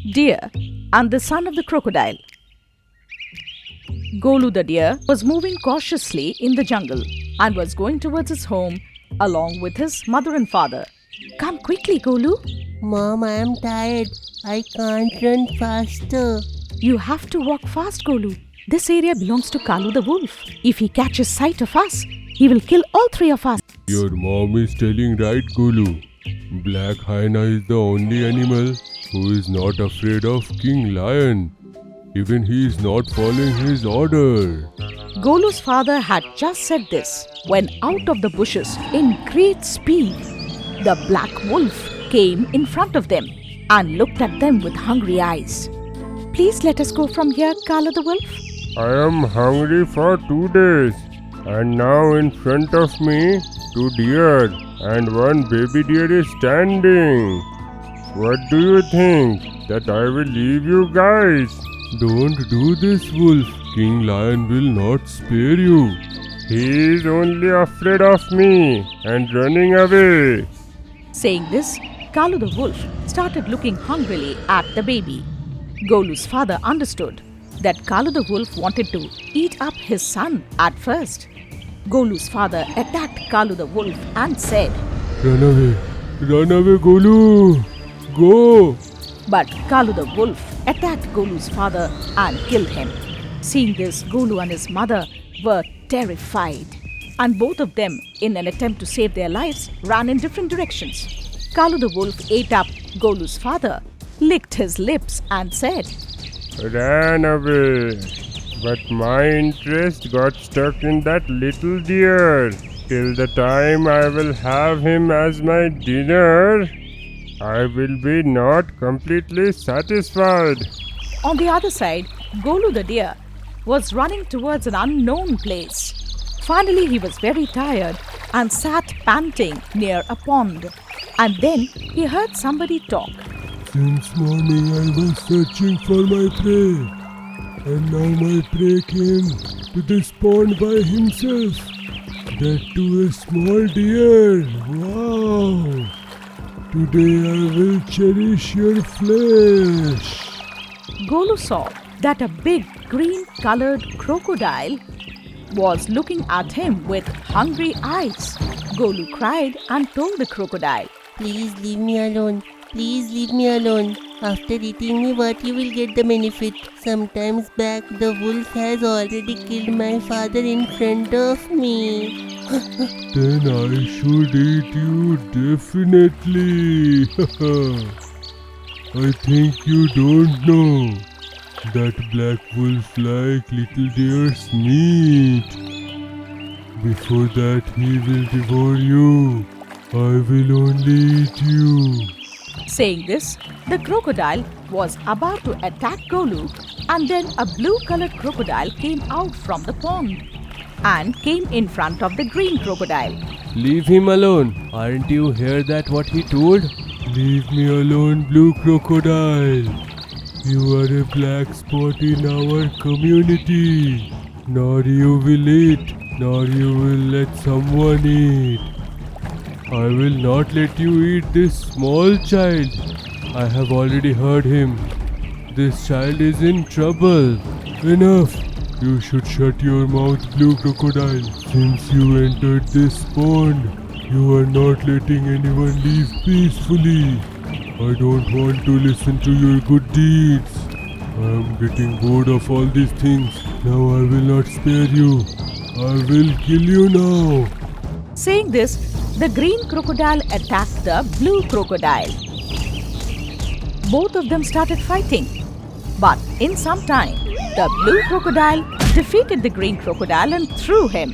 Deer and the son of the crocodile. Golu the deer was moving cautiously in the jungle and was going towards his home along with his mother and father. Come quickly, Golu. Mom, I am tired. I can't run faster. You have to walk fast, Golu. This area belongs to Kalu the wolf. If he catches sight of us, he will kill all three of us. Your mom is telling right, Golu. Black hyena is the only animal who is not afraid of King Lion. Even he is not following his order. Golu's father had just said this when out of the bushes in great speed, the black wolf came in front of them and looked at them with hungry eyes. Please let us go from here, Kala the wolf. I am hungry for 2 days, and now in front of me 2 deer and 1 baby deer is standing. What do you think? That I will leave you guys? Don't do this, wolf. King Lion will not spare you. He is only afraid of me and running away. Saying this, Kalu the wolf started looking hungrily at the baby. Golu's father understood that Kalu the wolf wanted to eat up his son at first. Golu's father attacked Kalu the wolf and said, Run away, Golu. Go. But Kalu the wolf attacked Golu's father and killed him. Seeing this, Golu and his mother were terrified, and both of them, in an attempt to save their lives, ran in different directions. Kalu the wolf ate up Golu's father, licked his lips and said, Ran away. But my interest got stuck in that little deer. Till the time I will have him as my dinner, I will be not completely satisfied. On the other side, Golu the deer was running towards an unknown place. Finally, he was very tired and sat panting near a pond. And then he heard somebody talk. Since morning I was searching for my prey, and now my prey came to this pond by himself. That too a small deer. Wow! Today I will cherish your flesh. Golu saw that a big green-colored crocodile was looking at him with hungry eyes. Golu cried and told the crocodile, Please leave me alone. Please leave me alone. After eating me, what you will get the benefit? Sometimes back, the wolf has already killed my father in front of me. Then I should eat you definitely. I think you don't know that black wolf like little deer's meat. Before that he will devour you. I will only eat you. Saying this, the crocodile was about to attack Golu, and then a blue-colored crocodile came out from the pond and came in front of the green crocodile. Leave him alone. Aren't you hear that what he told? Leave me alone, blue crocodile. You are a black spot in our community. Nor you will eat, nor you will let someone eat. I will not let you eat this small child. I have already heard him. This child is in trouble. Enough. You should shut your mouth, blue crocodile. Since you entered this pond, you are not letting anyone leave peacefully. I don't want to listen to your good deeds. I am getting bored of all these things. Now I will not spare you. I will kill you now. Saying this, the green crocodile attacked the blue crocodile. Both of them started fighting. But in some time, the blue crocodile defeated the green crocodile and threw him.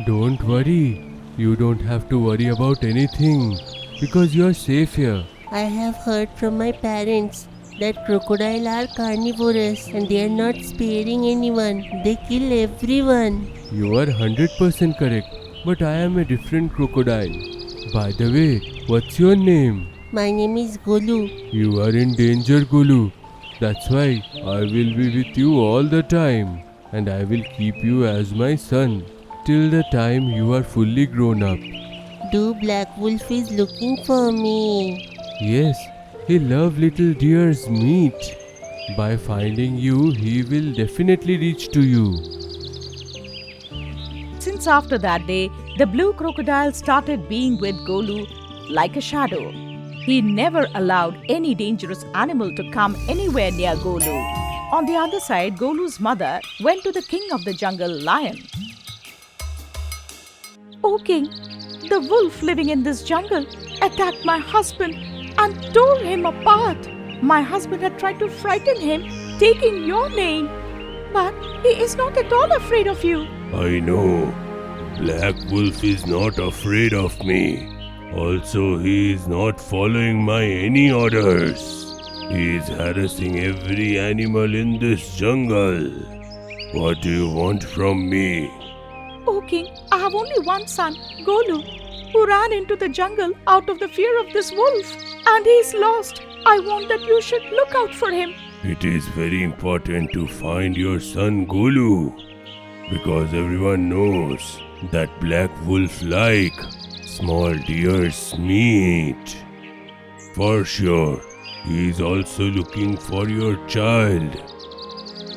Don't worry. You don't have to worry about anything because you are safe here. I have heard from my parents that crocodiles are carnivorous and they are not sparing anyone. They kill everyone. You are 100% correct, but I am a different crocodile. By the way, what's your name? My name is Golu. You are in danger, Golu. That's why I will be with you all the time, and I will keep you as my son till the time you are fully grown up. The black wolf is looking for me. Yes, he loves little deer's meat. By finding you, he will definitely reach to you. Since after that day, the blue crocodile started being with Golu like a shadow. He never allowed any dangerous animal to come anywhere near Golu. On the other side, Golu's mother went to the king of the jungle, lion. "O king, the wolf living in this jungle attacked my husband and tore him apart. My husband had tried to frighten him, taking your name. But he is not at all afraid of you." I know. Black Wolf is not afraid of me. Also, he is not following my any orders. He is harassing every animal in this jungle. What do you want from me? "O king, I have only one son, Golu, who ran into the jungle out of the fear of this wolf, and he is lost. I want that you should look out for him." It is very important to find your son Golu, because everyone knows that Black Wolf like small deer's meat. For sure, he is also looking for your child.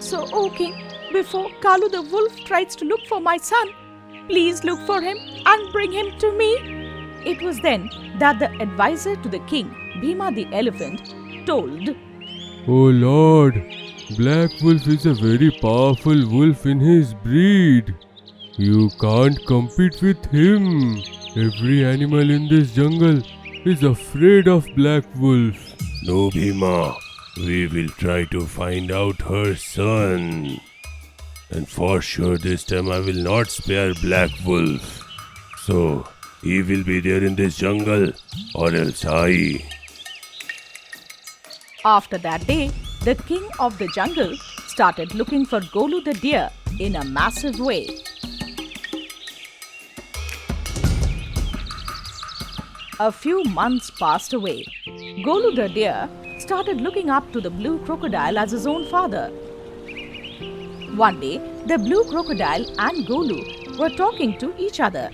So, O king, before Kalu the wolf tries to look for my son, please look for him and bring him to me. It was then that the advisor to the king, Bhima the elephant, told, Oh Lord, Black Wolf is a very powerful wolf in his breed. You can't compete with him. Every animal in this jungle is afraid of Black Wolf. No, Bhima, we will try to find out her son. And for sure this time I will not spare Black Wolf. So, he will be there in this jungle or else I. After that day, the king of the jungle started looking for Golu the deer in a massive way. A few months passed away. Golu the deer started looking up to the blue crocodile as his own father. One day, the blue crocodile and Golu were talking to each other.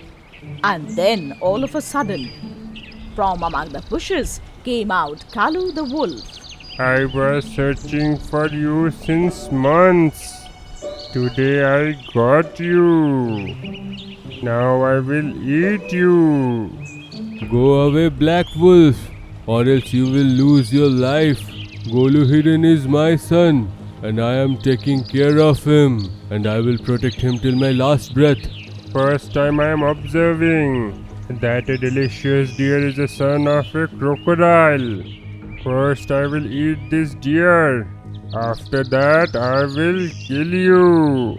And then, all of a sudden, from among the bushes came out Kalu the wolf. I was searching for you since months. Today I got you. Now I will eat you. Go away, Black Wolf, or else you will lose your life. Golu Hidden is my son, and I am taking care of him, and I will protect him till my last breath. First time I am observing that a delicious deer is the son of a crocodile. First I will eat this deer. After that I will kill you.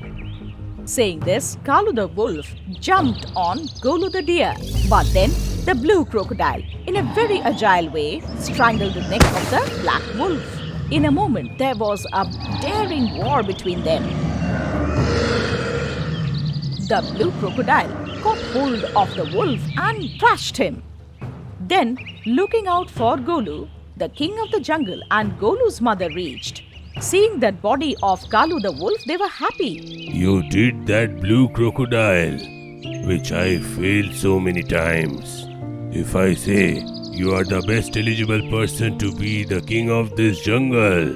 Saying this, Kalu the wolf jumped on Golu the deer. But then, the blue crocodile, in a very agile way, strangled the neck of the black wolf. In a moment, there was a daring war between them. The blue crocodile caught hold of the wolf and crushed him. Then, looking out for Golu, the king of the jungle and Golu's mother reached. Seeing that body of Kalu the wolf, they were happy. You did that, blue crocodile, which I failed so many times. If I say you are the best eligible person to be the king of this jungle.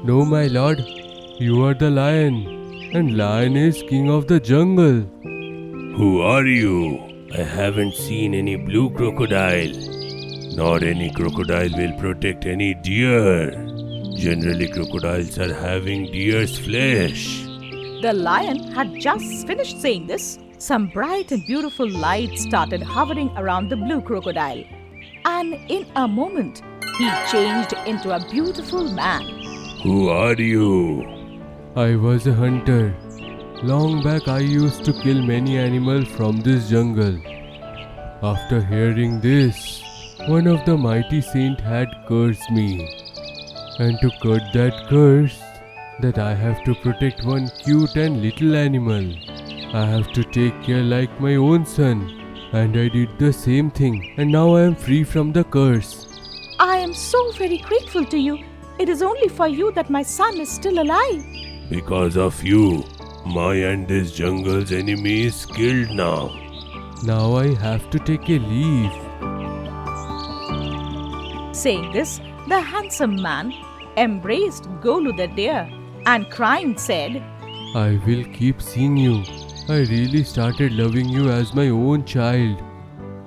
No, my lord, you are the lion, and lion is king of the jungle. Who are you? I haven't seen any blue crocodile. Nor any crocodile will protect any deer. Generally, crocodiles are having deer's flesh. The lion had just finished saying this. Some bright and beautiful lights started hovering around the blue crocodile. And in a moment, he changed into a beautiful man. Who are you? I was a hunter. Long back I used to kill many animals from this jungle. After hearing this, one of the mighty saints had cursed me. And to cut that curse, that I have to protect one cute and little animal. I have to take care like my own son. And I did the same thing, and now I am free from the curse. I am so very grateful to you. It is only for you that my son is still alive. Because of you, my and this jungle's enemy is killed now. Now I have to take a leave. Saying this, the handsome man embraced Golu the deer and crying said, I will keep seeing you. I really started loving you as my own child.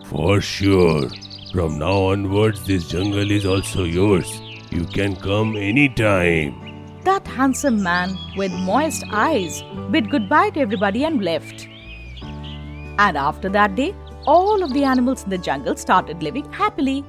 For sure. From now onwards, this jungle is also yours. You can come anytime. That handsome man with moist eyes bid goodbye to everybody and left. And after that day, all of the animals in the jungle started living happily.